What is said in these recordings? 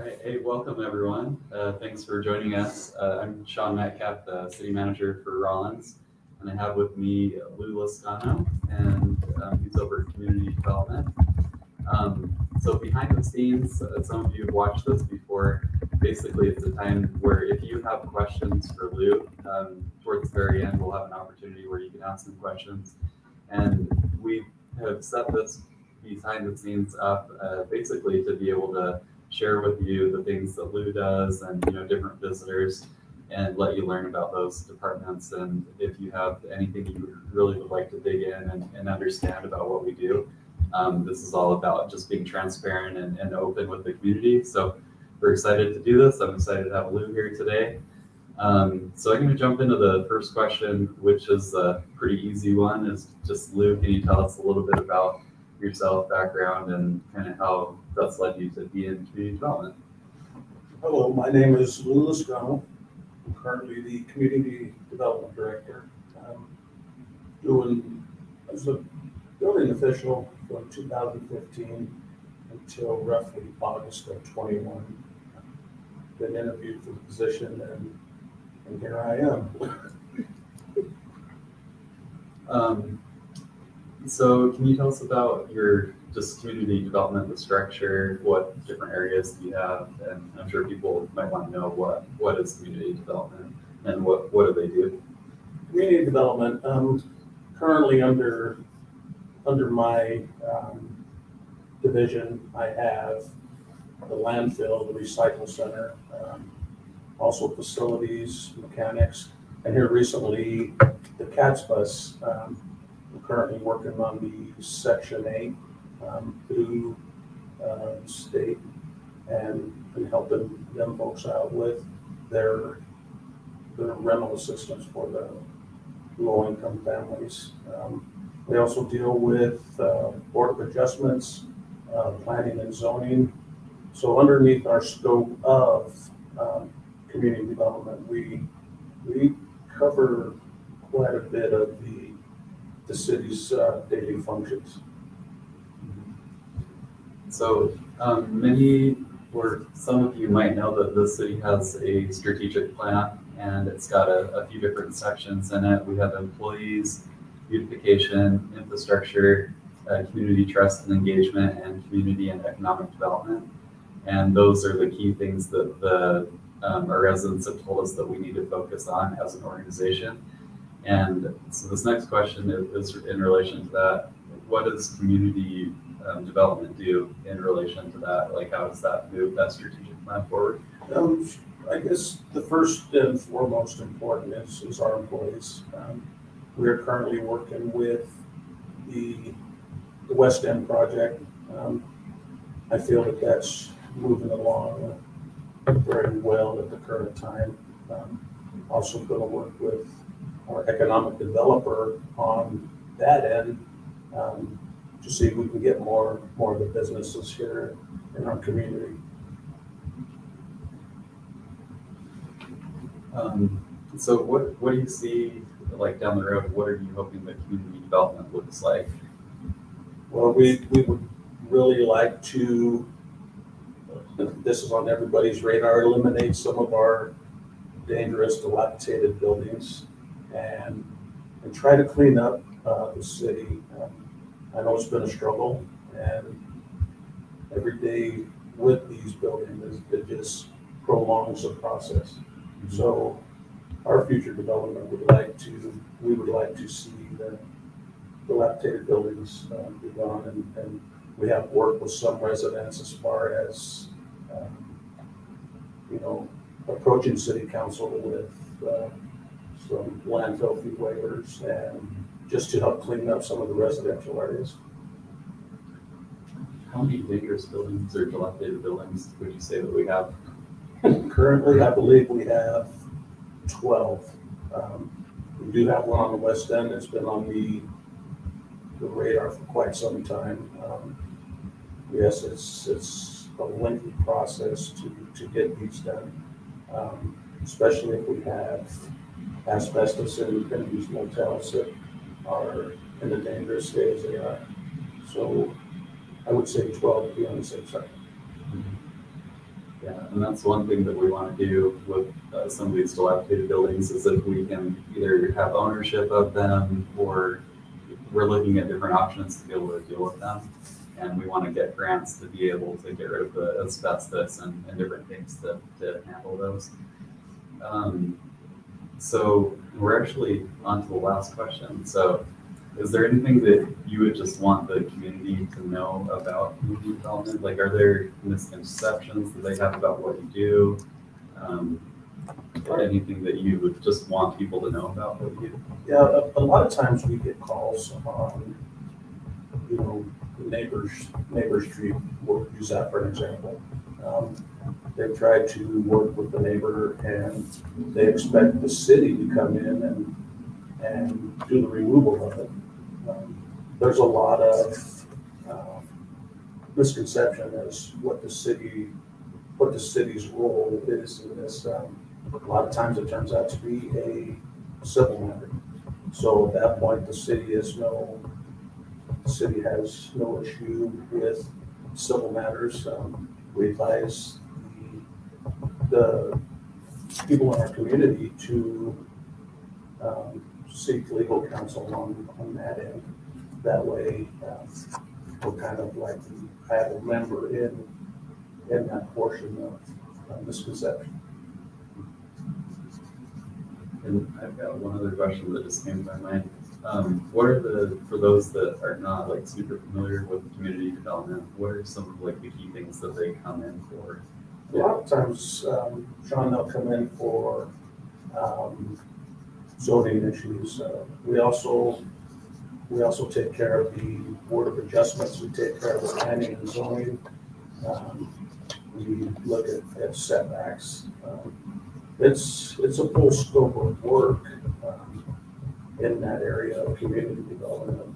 right. Hey, welcome everyone. Thanks for joining us. I'm Shawn Metcalf, the city manager for Rollins, and I have with me Lascano, and he's over at community development. So behind the scenes, some of you have watched this before. Basically, it's a time where if you have questions for Lou, towards the very end, we'll have an opportunity where you can ask some questions. And we have set this behind the scenes up basically to be able to share with you the things that Lou does and different visitors and let you learn about those departments. And if you have anything you really would like to dig in and understand about what we do, this is all about just being transparent and open with the community. So we're excited to do this. I'm excited to have Lou here today. So I'm going to jump into the first question, which is a pretty easy one. Is just Lou, can you tell us a little bit about yourself, background, and kind of how that's led you to be in community development? Hello, my name is Lou Lascano. I'm currently the Community Development Director. I was a building official from 2015 until roughly August of 21. Been interviewed for the position, and here I am. So can you tell us about your just community development, the structure, what different areas do you have? And I'm sure people might want to know what is community development and what do they do? Community development, currently under my division, I have the landfill, the recycle center, also facilities, mechanics, and here recently the CATS bus. I'm currently working on the Section 8 through the state and helping them folks out with their rental assistance for the low-income families. We also deal with Board of Adjustments, planning and zoning. So underneath our scope of community development, we cover quite a bit of the city's daily functions. So many or some of you might know that the city has a strategic plan, and it's got a few different sections in it. We have employees, beautification, infrastructure, community trust and engagement, and community and economic development. And those are the key things that our residents have told us that we need to focus on as an organization. And so this next question is in relation to that. What does community development do in relation to that? Like, how does that move that strategic plan forward? I guess the first and foremost important is our employees. We are currently working with the West End project. I feel that that's moving along very well at the current time. Also going to work with our economic developer on that end to see if we can get more of the businesses here in our community. So what do you see like down the road? What are you hoping that community development looks like? Well, we would really like to, this is on everybody's radar, eliminate some of our dangerous, dilapidated buildings and try to clean up the city. I know it's been a struggle, and every day with these buildings, it just prolongs the process. Mm-hmm. So our future development we would like to see the dilapidated buildings be gone, and we have worked with some residents as far as approaching city council with some landfill fee waivers and just to help clean up some of the residential areas. How many dangerous buildings or dilapidated buildings would you say that we have? Currently, I believe we have 12. We do have one on the West End that's been on the radar for quite some time. Yes, it's a lengthy process to get these done, especially if we have asbestos in these motels that are in the dangerous state as they are. So I would say 12 to be on the safe side. Yeah, and that's one thing that we want to do with some of these dilapidated buildings is if we can either have ownership of them or we're looking at different options to be able to deal with them. And we want to get grants to be able to get rid of the asbestos and different things to handle those. So we're actually on to the last question. So is there anything that you would just want the community to know about community development? Like, are there misconceptions that they have about what you do? Anything that you would just want people to know about what you do? Yeah, a lot of times we get calls on, neighbor street. We'll use that for an example. They've tried to work with the neighbor and they expect the city to come in and do the removal of it. There's a lot of misconception as what the city's role is in this. A lot of times it turns out to be a civil matter. So at that point, the city has no issue with civil matters. We advise the people in our community to seek legal counsel on that end. That way, we're kind of like a member in that portion of misconception. And I've got one other question that just came to my mind. What are for those that are not like super familiar with community development, what are some of like the key things that they come in for? A lot of times, Shawn, they'll come in for zoning issues. We also take care of the Board of Adjustments. We take care of the planning and zoning. We look at setbacks. It's a full scope of work in that area of community development.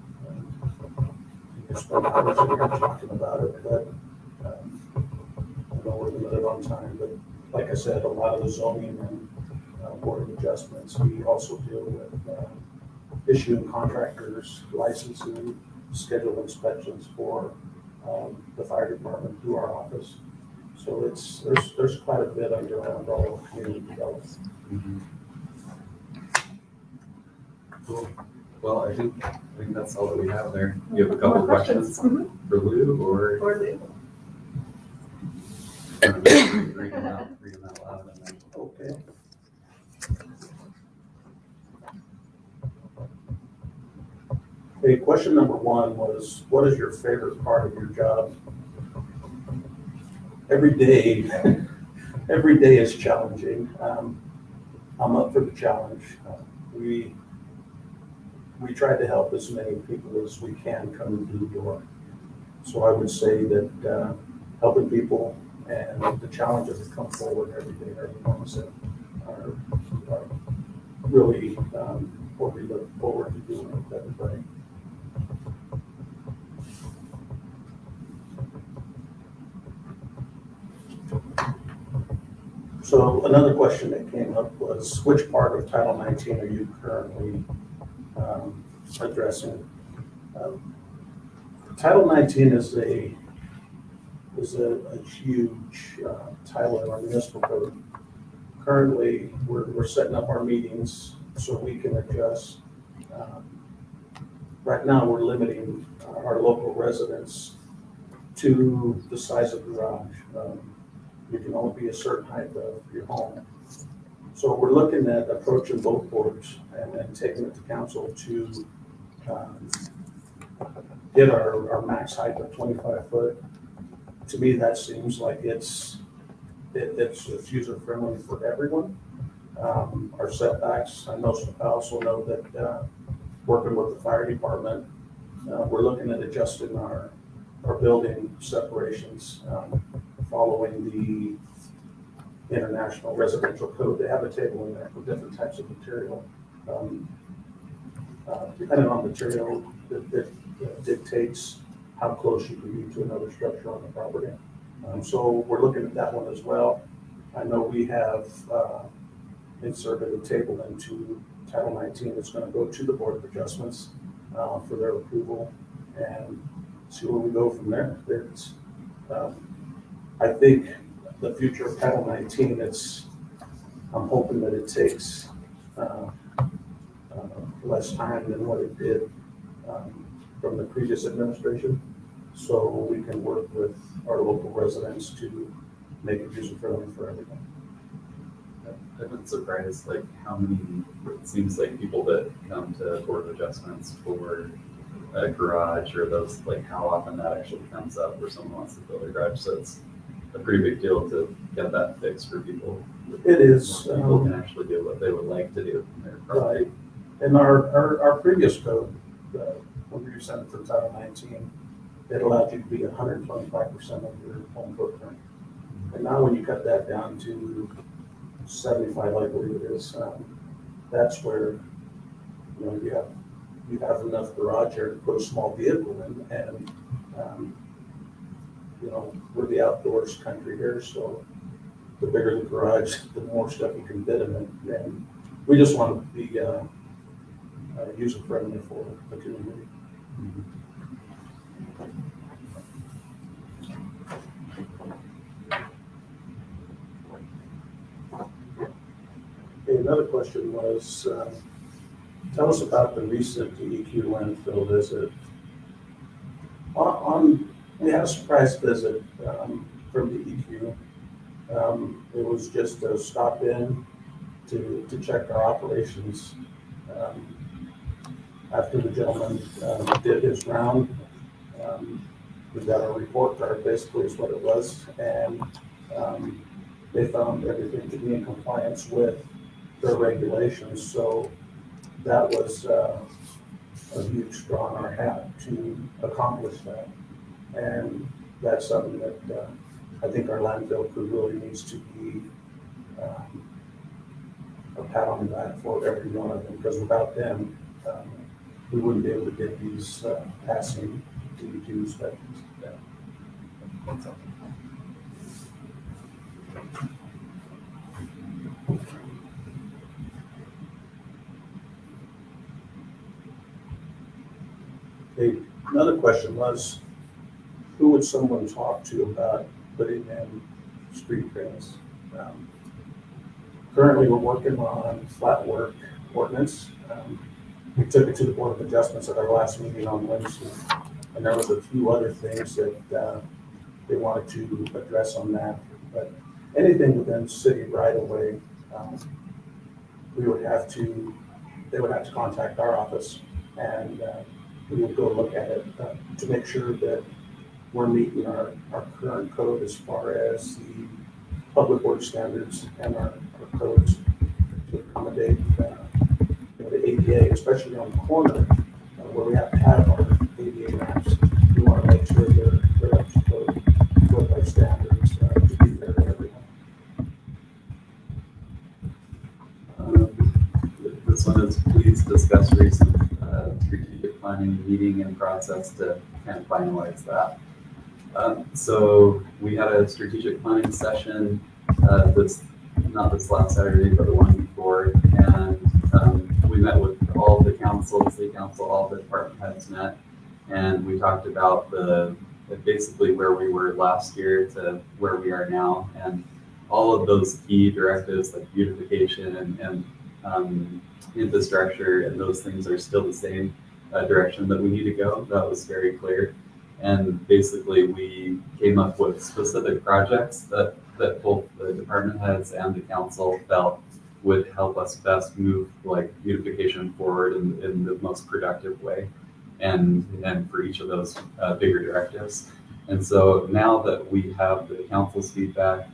You can spend hours in here talking about it, but I know we're limited on time. But like I said, a lot of the zoning and Board of Adjustments. We also deal with issuing contractors, licensing, schedule inspections for the fire department through our office. So there's quite a bit under our umbrella of community development. Mm-hmm. Cool. Well, I think that's all that we have there. You have a couple questions for Lou or Lou. read them out loud and then. Okay. Okay, question number one was, what is your favorite part of your job? Every day is challenging. I'm up for the challenge. We try to help as many people as we can come through the door. So I would say that helping people and the challenges that come forward every day, every moment, are really what we look forward to doing with everybody. So another question that came up was, which part of Title 19 are you currently addressing? Title 19 is a huge title in our municipal code. Currently, we're setting up our meetings so we can adjust. Right now, we're limiting our local residents to the size of the garage. You can only be a certain height of your home. So we're looking at approaching both boards and then taking it to council to get our max height of 25 foot. To me, that seems like it's user friendly for everyone. Our setbacks, I also know that working with the fire department, we're looking at adjusting our building separations following the International Residential Code. They have a table in there for different types of material. Depending on material, that dictates how close you can be to another structure on the property. So we're looking at that one as well. I know we have inserted a table into Title 19 that's going to go to the Board of Adjustments for their approval and see where we go from there. I think the future of Title 19, I'm hoping that it takes less time than what it did from the previous administration, so we can work with our local residents to make it user-friendly for everyone. I've been surprised, like how many, it seems like people that come to Board of Adjustments for a garage or those, like how often that actually comes up where someone wants to build a garage. So it's a pretty big deal to get that fixed for people. It is. People can actually do what they would like to do in their property. Right. And our previous code, when we were sent it for Title 19, it allowed you to be 125% of your home footprint. And now when you cut that down to 75, I believe it is, that's where, you know, you have enough garage area to put a small vehicle in, and you know, we're the outdoors country here, so the bigger the garage, the more stuff you can fit in it, and we just want to be user friendly for the community. Okay, another question was, tell us about the recent DEQ landfill visit. We had a surprise visit from DEQ. It was just a stop in to check our operations. After the gentleman did his round, we got a report card, basically is what it was, and they found everything to be in compliance with their regulations. So that was a huge draw on our hat to accomplish that. And that's something that I think our landfill crew really needs to be a pat on the back for every one of them, because without them, we wouldn't be able to get these passing DEQ inspections. Yeah. Okay, another question was, who would someone talk to about putting in street drains? Currently, we're working on flat work ordinance. We took it to the Board of Adjustments at our last meeting on Wednesday, and there was a few other things that they wanted to address on that. But anything within city right of way, they would have to contact our office, and we would go look at it to make sure that we're meeting our current code as far as the public works standards and our codes to accommodate the ADA, especially on the corner where we have to have our ADA maps. We want to make sure they're up to code with our standards to be fair to everyone. This one is please discuss recent strategic planning meeting and process to kind of finalize that. So we had a strategic planning session not this last Saturday, but the one before, and we met with all the council, city council, all the department heads met, and we talked about basically where we were last year to where we are now, and all of those key directives like beautification and infrastructure and those things are still the same direction that we need to go. That was very clear. And basically we came up with specific projects that both the department heads and the council felt would help us best move like beautification forward in the most productive way and for each of those bigger directives. And so now that we have the council's feedback,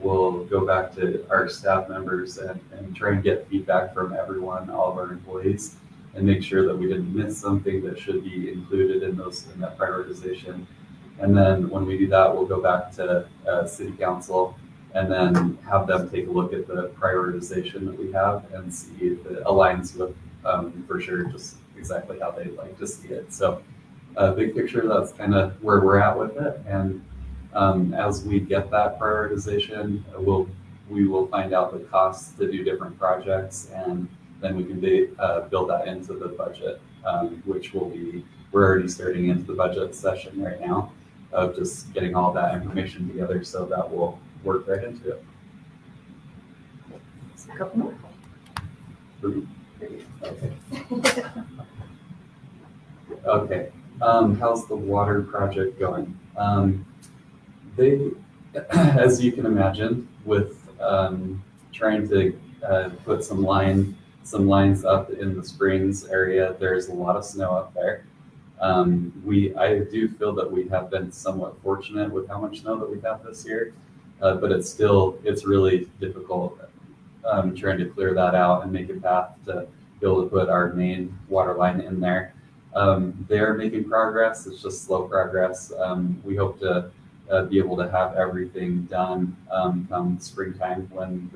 we'll go back to our staff members and try and get feedback from everyone, all of our employees, and make sure that we didn't miss something that should be included in that prioritization. And then when we do that, we'll go back to city council and then have them take a look at the prioritization that we have and see if it aligns with, for sure, just exactly how they'd like to see it. So big picture, that's kind of where we're at with it. And as we get that prioritization, we will find out the costs to do different projects, and then we can build that into the budget, which we're already starting into the budget session right now. of just getting all that information together, so that will work right into it. A couple more. Okay. Okay. How's the water project going? They, as you can imagine, with trying to put some lines up in the Springs area, there's a lot of snow up there. I do feel that we have been somewhat fortunate with how much snow that we have this year, but it's really difficult trying to clear that out and make a path to be able to put our main water line in there. They are making progress. It's just slow progress. We hope to be able to have everything done come springtime when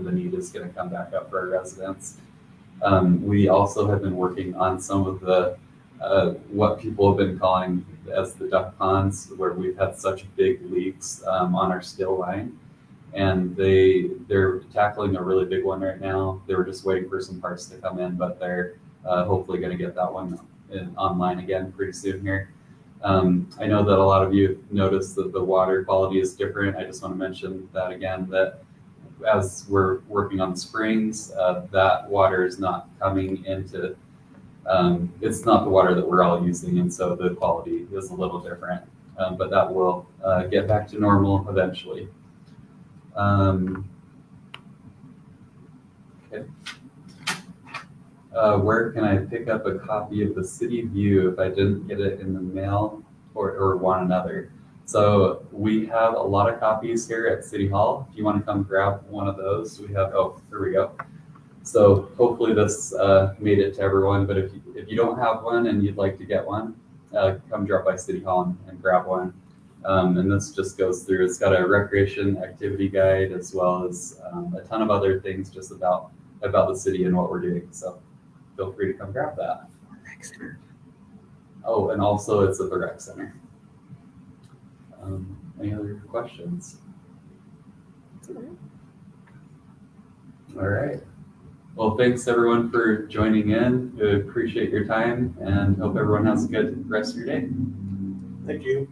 the need is going to come back up for our residents. We also have been working on some of the what people have been calling as the duck ponds, where we've had such big leaks on our still line, and they're tackling a really big one right now. They were just waiting for some parts to come in, but they're hopefully going to get that one online again pretty soon here. I know that a lot of you have noticed that the water quality is different. I just want to mention that again, that as we're working on the Springs, that water is not coming into, it's not the water that we're all using, and so the quality is a little different, but that will get back to normal eventually. Okay. Where can I pick up a copy of the City View if I didn't get it in the mail or want another? So we have a lot of copies here at City Hall. If you want to come grab one of those, we have, oh, here we go. So hopefully this made it to everyone, but if you don't have one and you'd like to get one, come drop by City Hall and grab one. And this just goes through, it's got a recreation activity guide as well as a ton of other things just about the city and what we're doing. So feel free to come grab that. Rec Center. Oh, and also it's at the Rec Center. Any other questions? All right. Well, thanks everyone for joining in. We appreciate your time and hope everyone has a good rest of your day. Thank you.